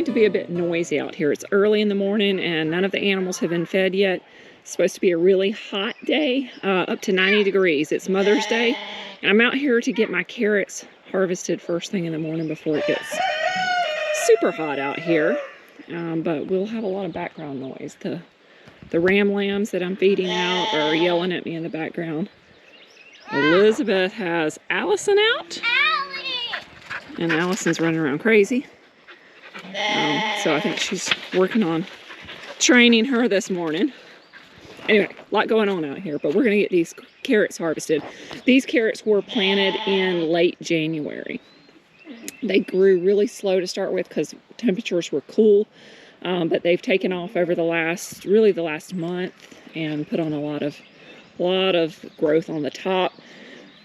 to be a bit noisy out here. It's early in the morning and none of the animals have been fed yet. It's supposed to be a really hot day, up to 90 degrees. It's Mother's Day, and I'm out here to get my carrots harvested first thing in the morning before it gets super hot out here. But we'll have a lot of background noise. The ram lambs that I'm feeding out are yelling at me in the background. Elizabeth has Allison out, and Allison's running around crazy. So I think she's working on training her this morning. Anyway, a lot going on out here, but we're gonna get these carrots harvested. These carrots were planted in late January. They grew really slow to start with because temperatures were cool, but they've taken off over the last month and put on a lot of growth on the top.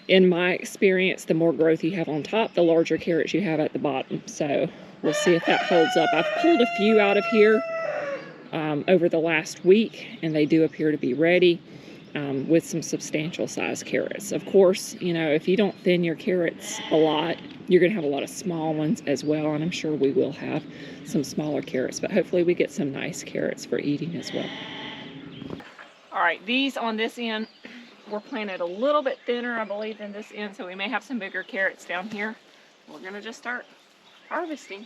In my experience, the more growth you have on top, the larger carrots you have at the bottom. So we'll see if that holds up. I've pulled a few out of here over the last week, and they do appear to be ready with some substantial size carrots. Of course, you know, if you don't thin your carrots a lot, you're gonna have a lot of small ones as well, and I'm sure we will have some smaller carrots, but hopefully we get some nice carrots for eating as well. All right, these on this end were planted a little bit thinner, I believe, than this end, so we may have some bigger carrots down here. We're gonna just start harvesting.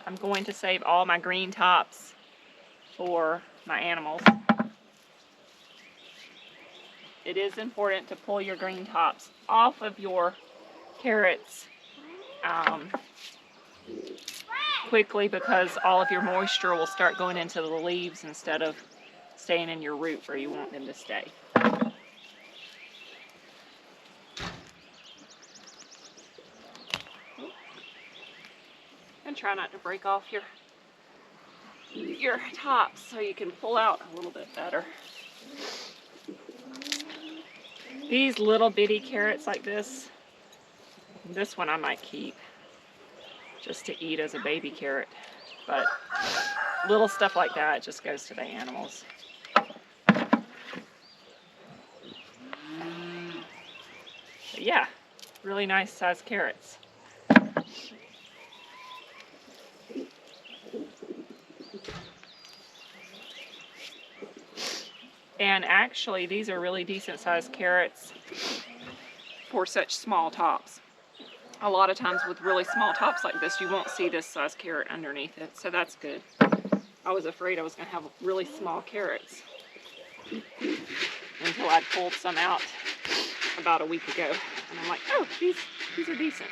I'm going to save all my green tops for my animals. It is important to pull your green tops off of your carrots quickly, because all of your moisture will start going into the leaves instead of staying in your root where you want them to stay. And try not to break off your tops so you can pull out a little bit better. These little bitty carrots like this one I might keep just to eat as a baby carrot, but little stuff like that just goes to the animals. But yeah, really nice sized carrots. And actually, these are really decent sized carrots for such small tops. A lot of times with really small tops like this, you won't see this size carrot underneath it, so that's good. I was afraid I was going to have really small carrots until I'd pulled some out about a week ago. And I'm like, oh, these are decent.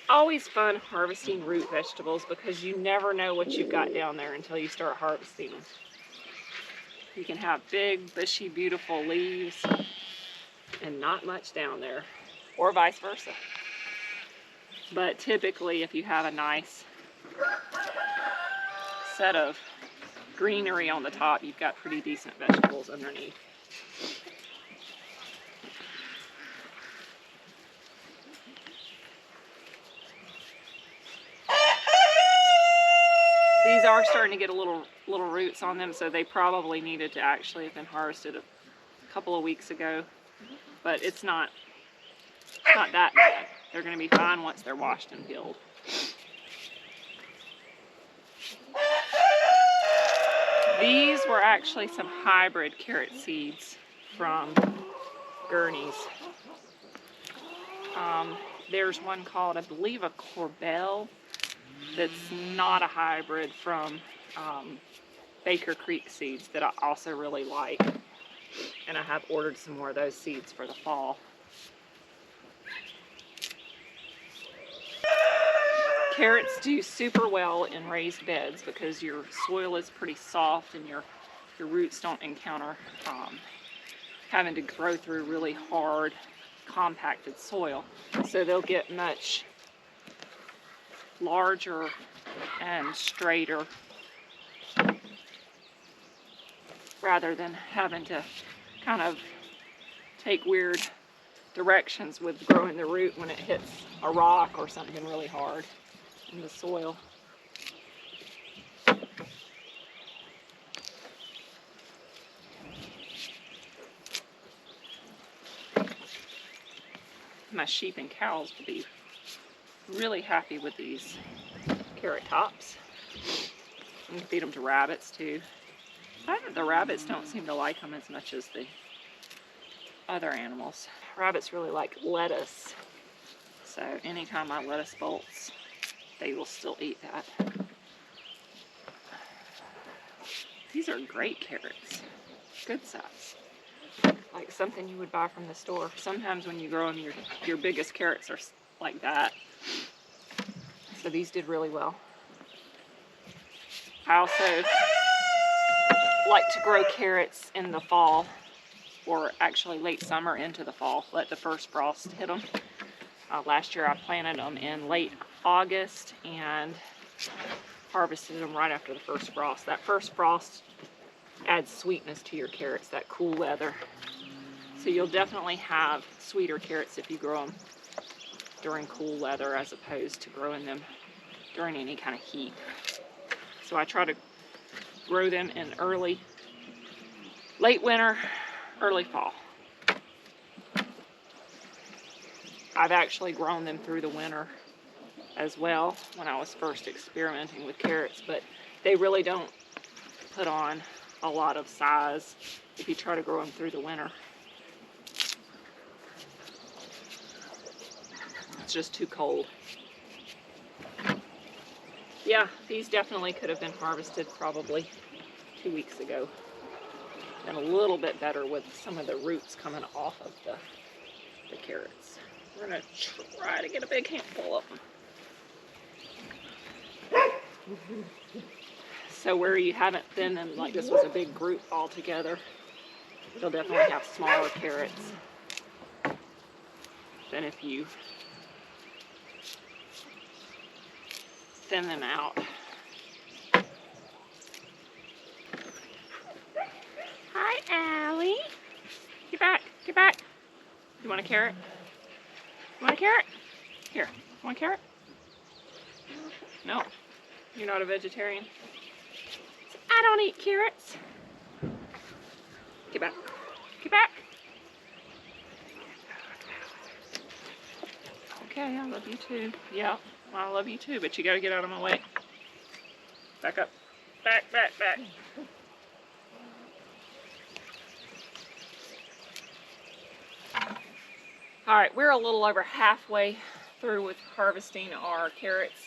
Always fun harvesting root vegetables because you never know what you've got down there until you start harvesting them. You can have big, bushy, beautiful leaves and not much down there, or vice versa. But typically, if you have a nice set of greenery on the top, you've got pretty decent vegetables underneath. These are starting to get a little roots on them, so they probably needed to actually have been harvested a couple of weeks ago. But it's not that bad. They're going to be fine once they're washed and peeled. These were actually some hybrid carrot seeds from Gurney's. There's one called, I believe, a Corbel. That's not a hybrid from Baker Creek seeds that I also really like. And I have ordered some more of those seeds for the fall. Carrots do super well in raised beds because your soil is pretty soft and your roots don't encounter having to grow through really hard, compacted soil. So they'll get much larger and straighter rather than having to kind of take weird directions with growing the root when it hits a rock or something really hard in the soil. my sheep and cows will be really happy with these carrot tops. You can feed them to rabbits too. The rabbits don't seem to like them as much as the other animals. Rabbits really like lettuce, so anytime my lettuce bolts, they will still eat that. These are great carrots, good size, like something you would buy from the store. Sometimes when you grow them, your biggest carrots are like that. So these did really well. I also like to grow carrots in the fall, or actually late summer into the fall. Let the first frost hit them. Last year I planted them in late August and harvested them right after the first frost. That first frost adds sweetness to your carrots, that cool weather. So you'll definitely have sweeter carrots if you grow them during cool weather as opposed to growing them during any kind of heat. So I try to grow them in late winter, early fall. I've actually grown them through the winter as well when I was first experimenting with carrots, but they really don't put on a lot of size if you try to grow them through the winter. It's just too cold. Yeah, these definitely could have been harvested probably 2 weeks ago. And a little bit better with some of the roots coming off of the carrots. We're gonna try to get a big handful of them. So where you haven't thinned them, like this was a big group all together, you'll definitely have smaller carrots than if you thin them out. Hi, Allie. Get back, get back. You want a carrot? You want a carrot? Here, want a carrot? No, you're not a vegetarian. I don't eat carrots. Get back, get back. Okay, I love you too. Yeah, well, I love you too, but you gotta get out of my way. Back up, back, back, back. All right, we're a little over halfway through with harvesting our carrots,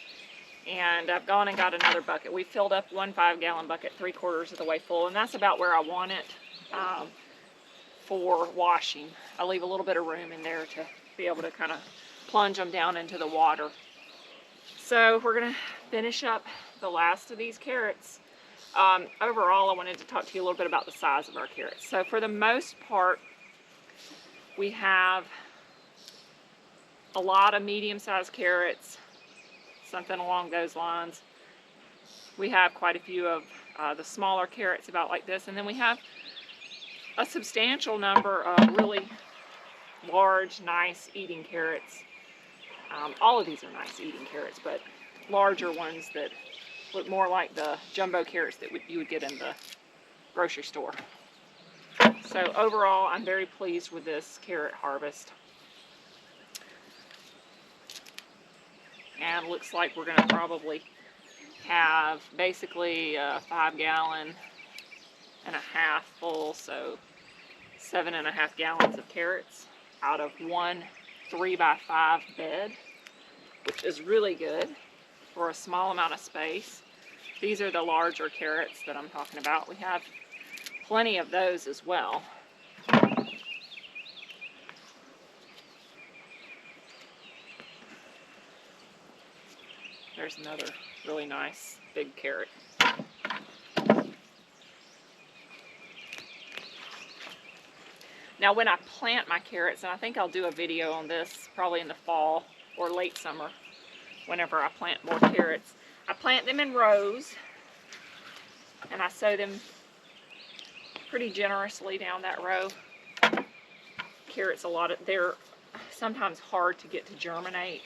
and I've gone and got another bucket. We filled up one 5-gallon bucket 3/4 of the way full, and that's about where I want it for washing. I leave a little bit of room in there to be able to kind of plunge them down into the water. So we're gonna finish up the last of these carrots. Overall, I wanted to talk to you a little bit about the size of our carrots. So for the most part, we have a lot of medium-sized carrots, something along those lines. We have quite a few of the smaller carrots about like this, and then we have a substantial number of really large, nice eating carrots. All of these are nice eating carrots, but larger ones that look more like the jumbo carrots that you would get in the grocery store. So overall, I'm very pleased with this carrot harvest. And looks like we're going to probably have basically a 5-gallon and a half full, so 7.5 gallons of carrots out of one 3x5 bed, which is really good for a small amount of space. These are the larger carrots that I'm talking about. We have plenty of those as well. There's another really nice big carrot. Now when I plant my carrots, and I think I'll do a video on this probably in the fall or late summer, whenever I plant more carrots, I plant them in rows and I sow them pretty generously down that row. Carrots, they're sometimes hard to get to germinate.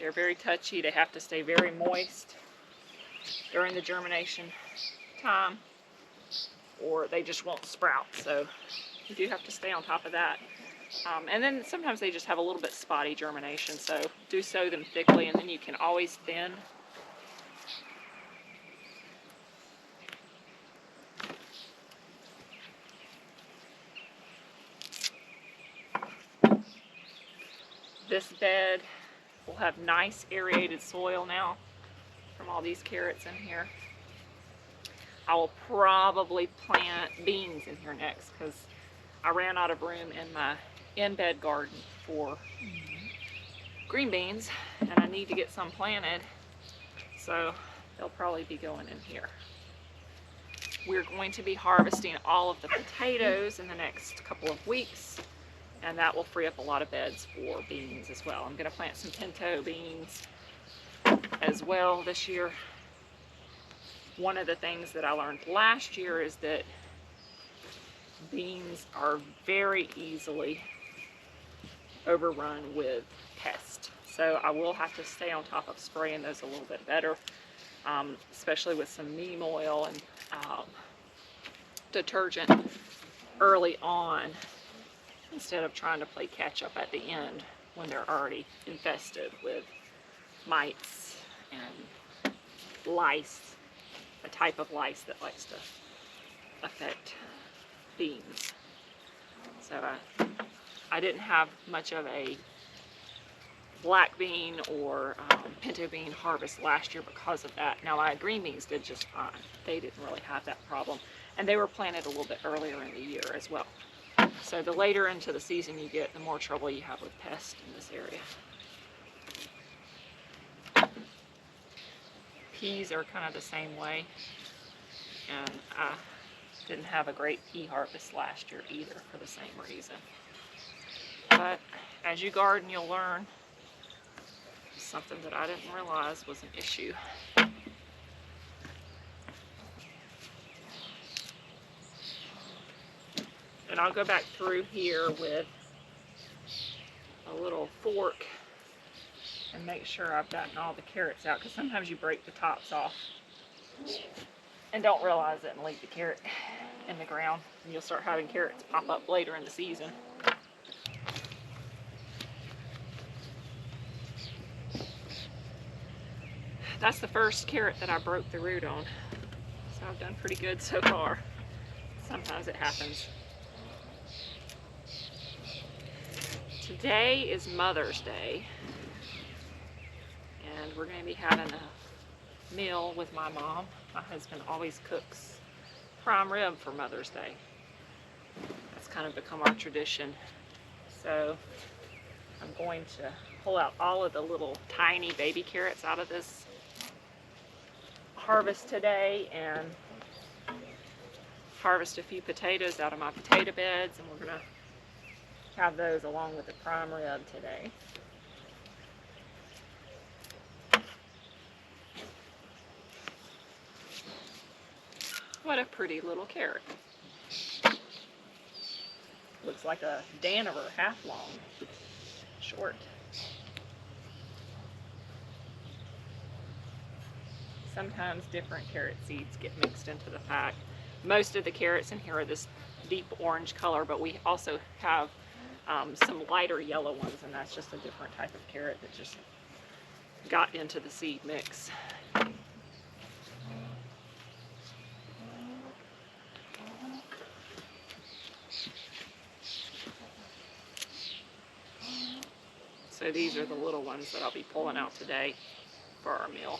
They're very touchy. They have to stay very moist during the germination time, or they just won't sprout. So you do have to stay on top of that. And then sometimes they just have a little bit spotty germination, so do sow them thickly, and then you can always thin. This bed will have nice aerated soil now from all these carrots in here. I will probably plant beans in here next because I ran out of room in my in-bed garden for green beans, and I need to get some planted, so they'll probably be going in here. We're going to be harvesting all of the potatoes in the next couple of weeks, and that will free up a lot of beds for beans as well. I'm going to plant some pinto beans as well this year. One of the things that I learned last year is that beans are very easily overrun with pests. So I will have to stay on top of spraying those a little bit better, especially with some neem oil and detergent early on, instead of trying to play catch up at the end when they're already infested with mites and lice, a type of lice that likes to affect beans. So I didn't have much of a black bean or pinto bean harvest last year because of that. Now my green beans did just fine. They didn't really have that problem, and they were planted a little bit earlier in the year as well. So the later into the season you get, the more trouble you have with pests in this area. Peas are kind of the same way, and I didn't have a great pea harvest last year either for the same reason. But as you garden, you'll learn. Something that I didn't realize was an issue. And I'll go back through here with a little fork and make sure I've gotten all the carrots out, because sometimes you break the tops off and don't realize it and leave the carrot in the ground, and you'll start having carrots pop up later in the season. That's the first carrot that I broke the root on, so I've done pretty good so far. Sometimes it happens. Today is Mother's Day, and we're going to be having a meal with my mom. My husband always cooks prime rib for Mother's Day. That's kind of become our tradition. So I'm going to pull out all of the little tiny baby carrots out of this harvest today and harvest a few potatoes out of my potato beds, and we're going to have those along with the prime rib today. What a pretty little carrot. Looks like a Daniver, half long, short. Sometimes different carrot seeds get mixed into the pack. Most of the carrots in here are this deep orange color, but we also have some lighter yellow ones, and that's just a different type of carrot that just got into the seed mix. So these are the little ones that I'll be pulling out today for our meal.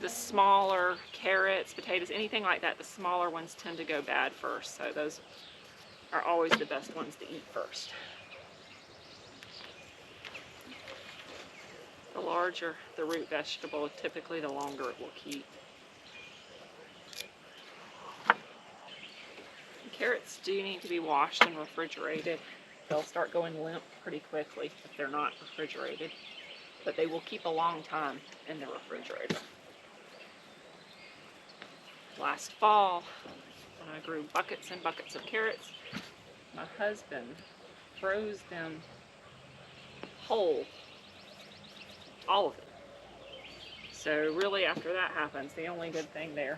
The smaller carrots, potatoes, anything like that, the smaller ones tend to go bad first. So those are always the best ones to eat first. The larger the root vegetable, typically the longer it will keep. Carrots do need to be washed and refrigerated. They'll start going limp pretty quickly if they're not refrigerated, but they will keep a long time in the refrigerator. Last fall, when I grew buckets and buckets of carrots, my husband froze them whole, all of them. So really after that happens, the only good thing there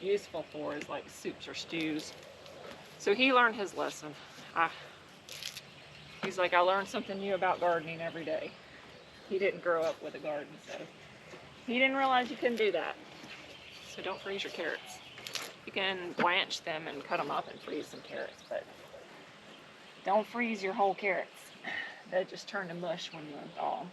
useful for is like soups or stews. So he learned his lesson. He's like, I learned something new about gardening every day. He didn't grow up with a garden, so he didn't realize you couldn't do that. So don't freeze your carrots. You can blanch them and cut them up and freeze some carrots, but don't freeze your whole carrots. They just turn to mush when you unthaw them.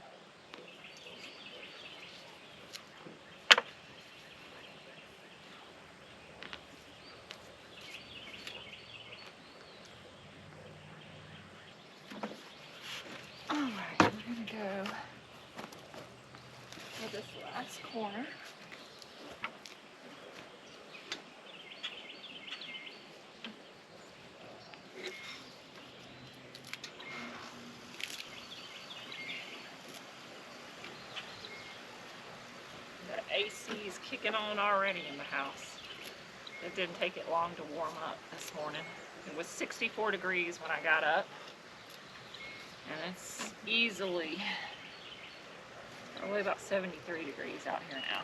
Alright, we're going to go to this last corner. The AC's kicking on already in the house. It didn't take it long to warm up this morning. It was 64 degrees when I got up. And it's easily probably about 73 degrees out here now.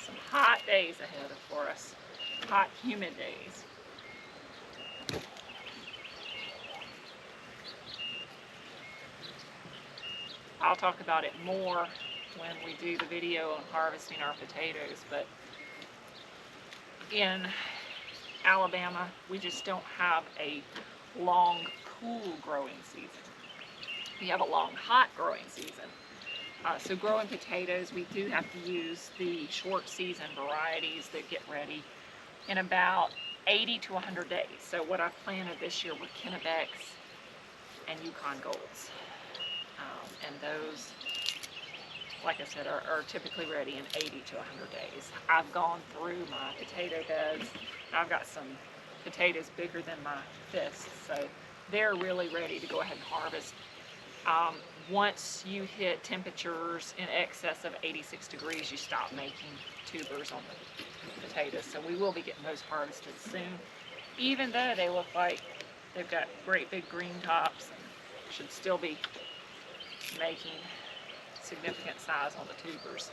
Some hot days ahead for us. Hot, humid days. I'll talk about it more when we do the video on harvesting our potatoes, but in Alabama, we just don't have a long, cool growing season. We have a long, hot growing season. So growing potatoes, we do have to use the short season varieties that get ready in about 80 to 100 days. So what I've planted this year were Kennebecks and Yukon Golds. And those, like I said, are typically ready in 80 to 100 days. I've gone through my potato beds. I've got some potatoes bigger than my fists, so they're really ready to go ahead and harvest. Once you hit temperatures in excess of 86 degrees, you stop making tubers on the potatoes. So we will be getting those harvested soon, even though they look like they've got great big green tops and should still be making significant size on the tubers.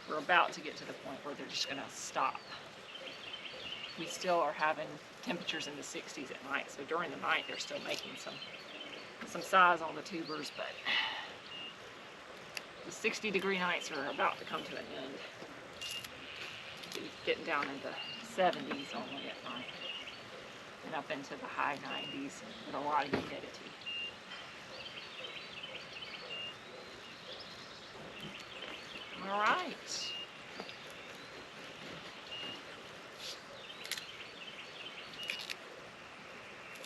We're about to get to the point where they're just going to stop. We still are having temperatures in the 60s at night, so during the night they're still making some size on the tubers, but the 60-degree nights are about to come to an end. It's getting down into 70s only at night, and up into the high 90s with a lot of humidity. All right.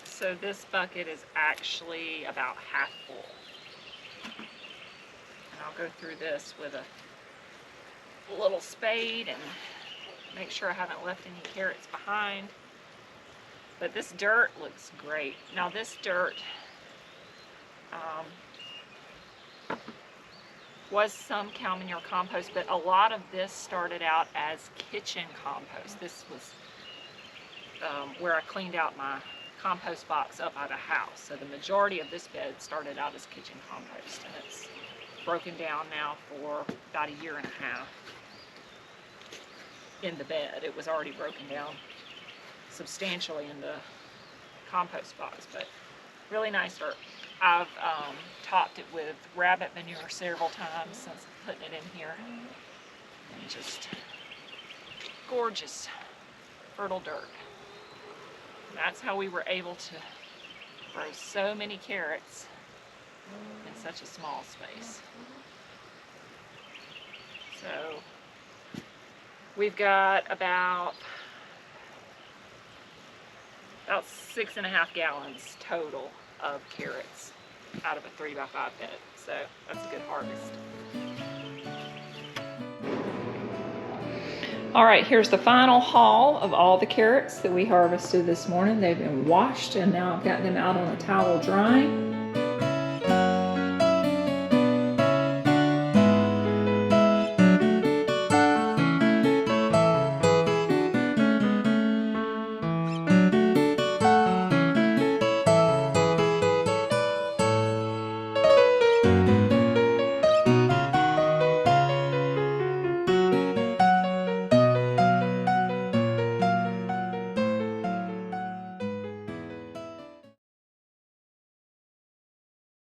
So this bucket is actually about half full. And I'll go through this with a little spade and make sure I haven't left any carrots behind. But this dirt looks great. Now this dirt was some cow manure compost, but a lot of this started out as kitchen compost. This was where I cleaned out my compost box up at a house. So the majority of this bed started out as kitchen compost, and it's broken down now for about a year and a half in the bed. It was already broken down substantially in the compost box, but really nice dirt. I've topped it with rabbit manure several times since putting it in here, and just gorgeous fertile dirt. That's how we were able to grow so many carrots in such a small space. So we've got about 6.5 gallons total of carrots out of a 3x5 bed. So that's a good harvest. All right, here's the final haul of all the carrots that we harvested this morning. They've been washed, and now I've got them out on a towel drying.